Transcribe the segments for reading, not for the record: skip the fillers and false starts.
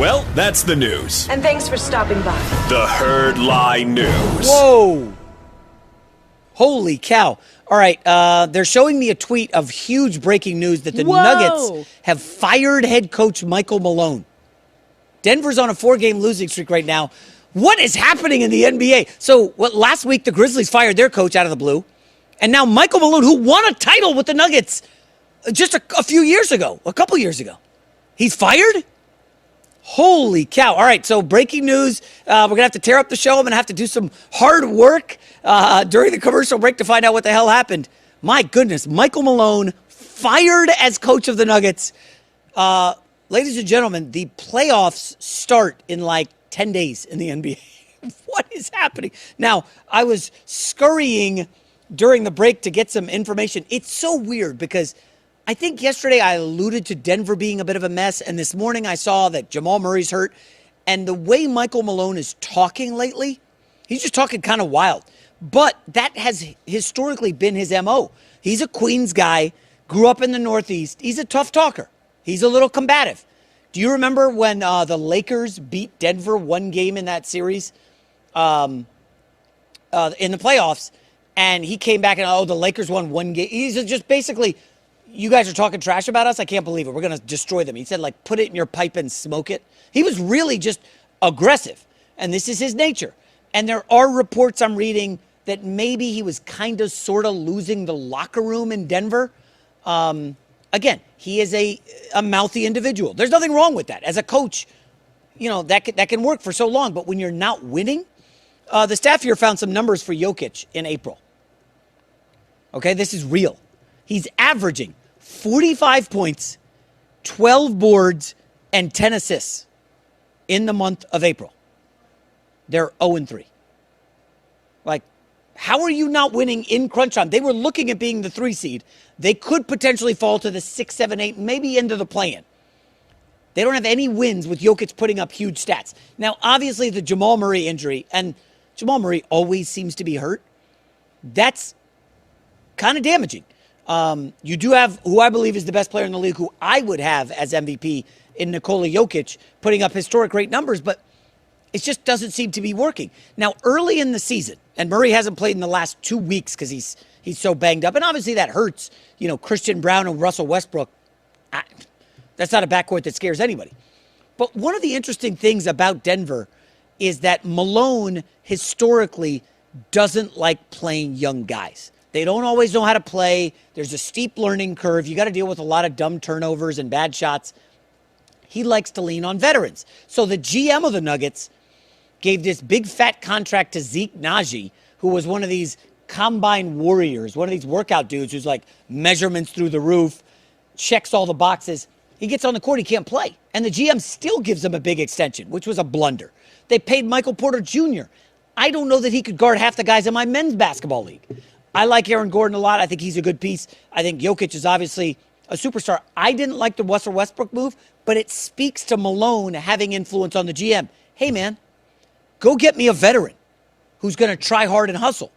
Well, that's the news. And thanks for stopping by. The Herd Lie News. Whoa. Holy cow. All right, they're showing me a tweet of huge breaking news that the Nuggets have fired head coach Michael Malone. Denver's on a 4-game losing streak right now. What is happening in the NBA? So, last week the Grizzlies fired their coach out of the blue, and now Michael Malone, who won a title with the Nuggets just a couple years ago, he's fired? Holy cow. All right, so breaking news. We're going to have to tear up the show. I'm going to have to do some hard work during the commercial break to find out what the hell happened. My goodness, Michael Malone fired as coach of the Nuggets. Ladies and gentlemen, the playoffs start in like 10 days in the NBA. What is happening? Now, I was scurrying during the break to get some information. It's so weird because I think yesterday I alluded to Denver being a bit of a mess, and this morning I saw that Jamal Murray's hurt. And the way Michael Malone is talking lately, he's just talking kind of wild. But that has historically been his MO. He's a Queens guy, grew up in the Northeast. He's a tough talker. He's a little combative. Do you remember when the Lakers beat Denver one game in that series in the playoffs, and he came back and, the Lakers won one game. He's just basically, you guys are talking trash about us? I can't believe it. We're going to destroy them. He said, put it in your pipe and smoke it. He was really just aggressive, and this is his nature. And there are reports I'm reading that maybe he was kind of sort of losing the locker room in Denver. Again, he is a mouthy individual. There's nothing wrong with that. As a coach, that can work for so long. But when you're not winning, the staff here found some numbers for Jokic in April. Okay, this is real. He's averaging 45 points, 12 boards, and 10 assists in the month of April. They're 0-3. How are you not winning in crunch time? They were looking at being the 3 seed. They could potentially fall to the 6, 7, 8, maybe into the play-in. They don't have any wins with Jokic putting up huge stats. Now, obviously, the Jamal Murray injury, and Jamal Murray always seems to be hurt, that's kind of damaging. You do have who I believe is the best player in the league, who I would have as MVP in Nikola Jokic, putting up historic great numbers, but it just doesn't seem to be working. Now, early in the season, and Murray hasn't played in the last 2 weeks because he's so banged up, and obviously that hurts. Christian Brown and Russell Westbrook, that's not a backcourt that scares anybody. But one of the interesting things about Denver is that Malone historically doesn't like playing young guys. They don't always know how to play. There's a steep learning curve. You got to deal with a lot of dumb turnovers and bad shots. He likes to lean on veterans. So the GM of the Nuggets gave this big fat contract to Zeke Naji, who was one of these combine warriors, one of these workout dudes who's like measurements through the roof, checks all the boxes. He gets on the court, he can't play. And the GM still gives him a big extension, which was a blunder. They paid Michael Porter Jr. I don't know that he could guard half the guys in my men's basketball league. I like Aaron Gordon a lot. I think he's a good piece. I think Jokic is obviously a superstar. I didn't like the Russell Westbrook move, but it speaks to Malone having influence on the GM. Hey, man, go get me a veteran who's going to try hard and hustle.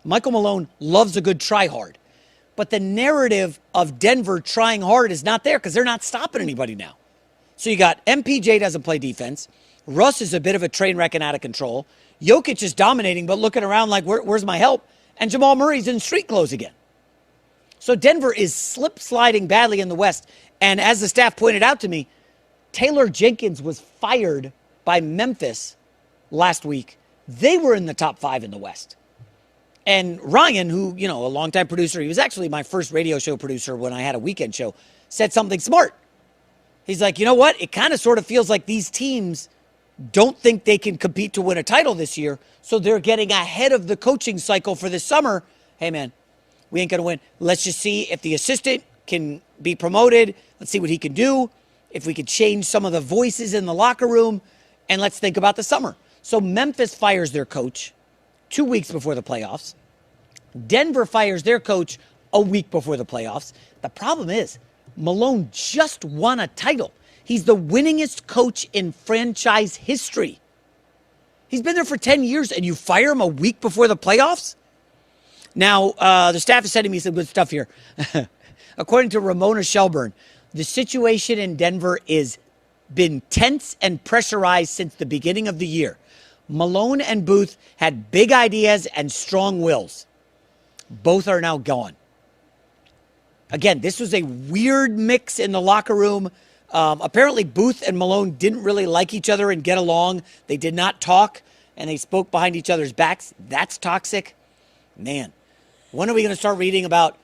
Michael Malone loves a good try hard. But the narrative of Denver trying hard is not there because they're not stopping anybody now. So you got MPJ doesn't play defense. Russ is a bit of a train wreck and out of control. Jokic is dominating but looking around like, where's my help? And Jamal Murray's in street clothes again. So Denver is slip-sliding badly in the West. And as the staff pointed out to me, Taylor Jenkins was fired by Memphis last week. They were in the top 5 in the West. And Ryan, who, a longtime producer, he was actually my first radio show producer when I had a weekend show, said something smart. He's like, you know what? It kind of sort of feels like these teams don't think they can compete to win a title this year, so they're getting ahead of the coaching cycle for this summer. Hey, man, we ain't going to win. Let's just see if the assistant can be promoted. Let's see what he can do. If we could change some of the voices in the locker room, and let's think about the summer. So Memphis fires their coach 2 weeks before the playoffs. Denver fires their coach a week before the playoffs. The problem is Malone just won a title. He's the winningest coach in franchise history. He's been there for 10 years, and you fire him a week before the playoffs? Now, the staff is sending me some good stuff here. According to Ramona Shelburne, the situation in Denver is been tense and pressurized since the beginning of the year. Malone and Booth had big ideas and strong wills. Both are now gone. Again, this was a weird mix in the locker room. Apparently, Booth and Malone didn't really like each other and get along. They did not talk, and they spoke behind each other's backs. That's toxic. Man, when are we going to start reading about,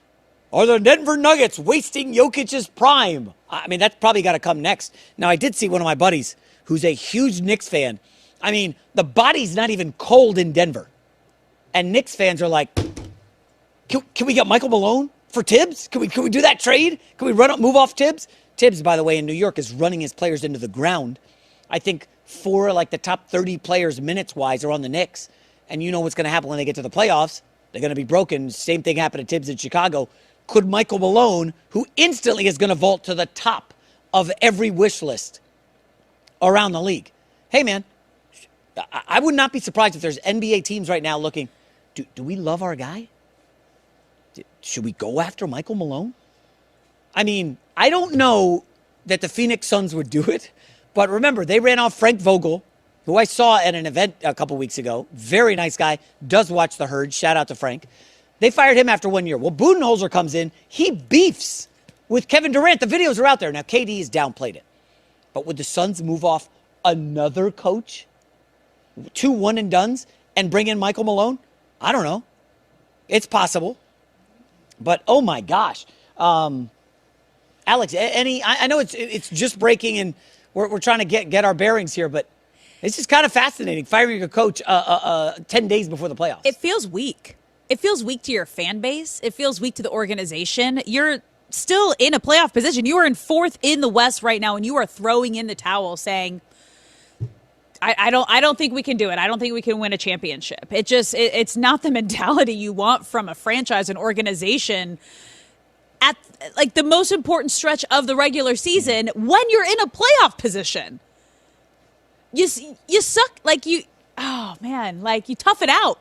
are the Denver Nuggets wasting Jokic's prime? I mean, that's probably got to come next. Now, I did see one of my buddies who's a huge Knicks fan. I mean, the body's not even cold in Denver. And Knicks fans are like, can we get Michael Malone for Tibbs? Can we do that trade? Can we move off Tibbs? Tibbs, by the way, in New York is running his players into the ground. I think 4 like the top 30 players minutes-wise are on the Knicks. And you know what's going to happen when they get to the playoffs. They're going to be broken. Same thing happened to Tibbs in Chicago. Could Michael Malone, who instantly is going to vault to the top of every wish list around the league. Hey, man, I would not be surprised if there's NBA teams right now looking, do we love our guy? Should we go after Michael Malone? I mean, I don't know that the Phoenix Suns would do it, but remember, they ran off Frank Vogel, who I saw at an event a couple weeks ago. Very nice guy, does watch the Herd. Shout out to Frank. They fired him after 1 year. Well, Budenholzer comes in. He beefs with Kevin Durant. The videos are out there. Now, KD has downplayed it. But would the Suns move off another coach, 2 one-and-dones, and bring in Michael Malone? I don't know. It's possible. But, oh, my gosh. Alex, I know it's just breaking, and we're trying to get our bearings here, but it's just kind of fascinating, firing a coach 10 days before the playoffs. It feels weak. It feels weak to your fan base. It feels weak to the organization. You're still in a playoff position. You are in 4th in the West right now, and you are throwing in the towel saying, I don't think we can do it. I don't think we can win a championship. It's not the mentality you want from a franchise, an organization at like the most important stretch of the regular season when you're in a playoff position. You suck. Oh man, like you tough it out.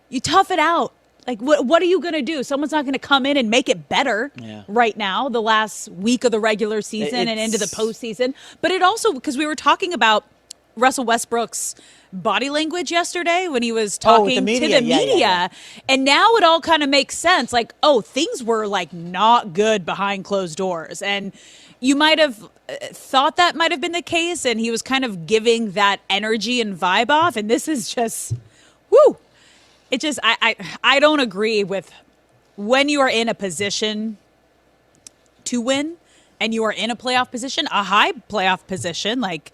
You tough it out. Like, what are you going to do? Someone's not going to come in and make it better right now, the last week of the regular season and into the postseason. But it also, because we were talking about Russell Westbrook's body language yesterday when he was talking to the media. And now it all kind of makes sense. Like, oh, things were like not good behind closed doors. And you might have thought that might have been the case. And he was kind of giving that energy and vibe off. And this is just, whoo. It just, I don't agree with when you are in a position to win and you are in a playoff position, a high playoff position, like,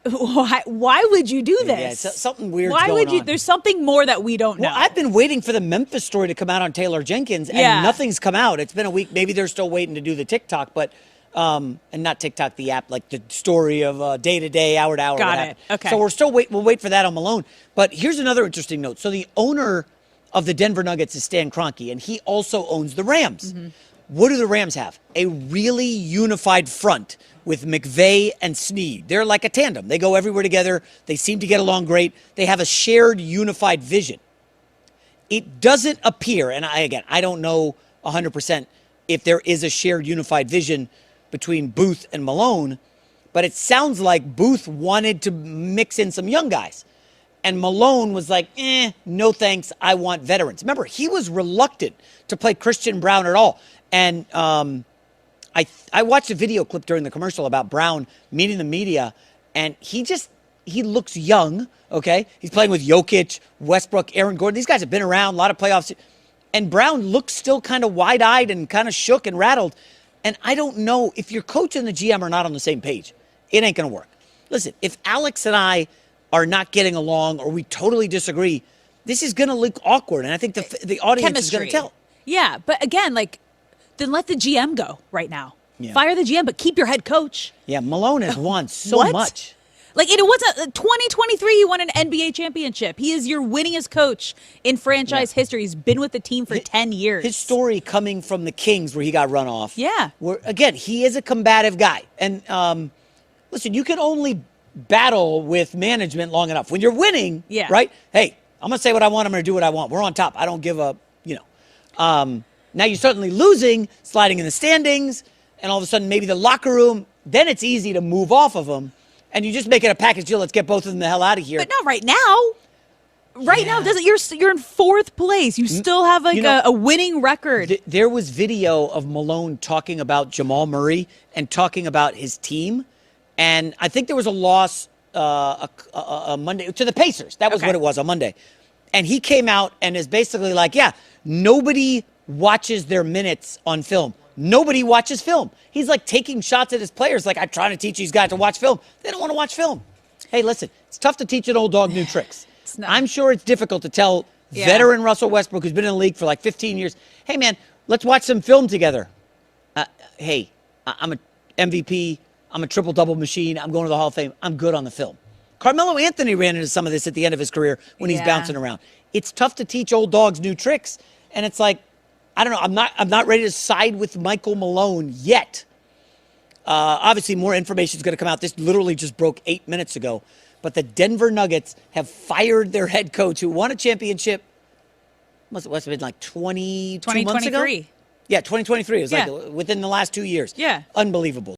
why would you do this? Yeah, something weird going on. There's something more that we don't know. Well, I've been waiting for the Memphis story to come out on Taylor Jenkins, and nothing's come out. It's been a week. Maybe they're still waiting to do the TikTok, but and not TikTok, the app, like the story of day to day, hour to hour. Got it. Okay. So we'll wait for that on Malone. But here's another interesting note. So the owner of the Denver Nuggets is Stan Kroenke, and he also owns the Rams. Mm-hmm. What do the Rams have? A really unified front with McVay and Snead. They're like a tandem. They go everywhere together. They seem to get along great. They have a shared unified vision. It doesn't appear, and I don't know 100% if there is a shared unified vision between Booth and Malone, but it sounds like Booth wanted to mix in some young guys. And Malone was like, no thanks, I want veterans. Remember, he was reluctant to play Christian Brown at all. And I watched a video clip during the commercial about Brown meeting the media, and he looks young, okay? He's playing with Jokic, Westbrook, Aaron Gordon. These guys have been around, a lot of playoffs. And Brown looks still kind of wide-eyed and kind of shook and rattled. And I don't know if your coach and the GM are not on the same page. It ain't going to work. Listen, if Alex and I are not getting along or we totally disagree, this is going to look awkward. And I think the audience is going to tell. Yeah, but again, then let the GM go right now. Yeah. Fire the GM, but keep your head coach. Yeah, Malone has won so much. It wasn't 2023. He won an NBA championship. He is your winningest coach in franchise history. He's been with the team for 10 years. His story coming from the Kings where he got run off. Yeah. Where, again, he is a combative guy. And listen, you can only battle with management long enough. When you're winning, right? Hey, I'm going to say what I want. I'm going to do what I want. We're on top. I don't give a, now you're suddenly losing, sliding in the standings, and all of a sudden maybe the locker room then it's easy to move off of them, and you just make it a package deal. Let's get both of them the hell out of here. But not right now. Right now, doesn't you're in fourth place. You still have like a winning record. There was video of Malone talking about Jamal Murray and talking about his team, and I think there was a loss a Monday to the Pacers. That was what it was on Monday, and he came out and is basically like, yeah, nobody watches their minutes on film. Nobody watches film. He's like taking shots at his players, like, I'm trying to teach these guys to watch film. They don't want to watch film. Hey, listen, it's tough to teach an old dog new tricks. I'm sure it's difficult to tell veteran Russell Westbrook, who's been in the league for like 15 years, hey, man, let's watch some film together. Hey, I'm a MVP. I'm a triple-double machine. I'm going to the Hall of Fame. I'm good on the film. Carmelo Anthony ran into some of this at the end of his career when he's bouncing around. It's tough to teach old dogs new tricks, and it's like, I don't know. I'm not ready to side with Michael Malone yet. Obviously, more information is going to come out. This literally just broke 8 minutes ago. But the Denver Nuggets have fired their head coach who won a championship, must have been like 22 months ago? 2023. Yeah, 2023. It was like within the last 2 years. Yeah. Unbelievable.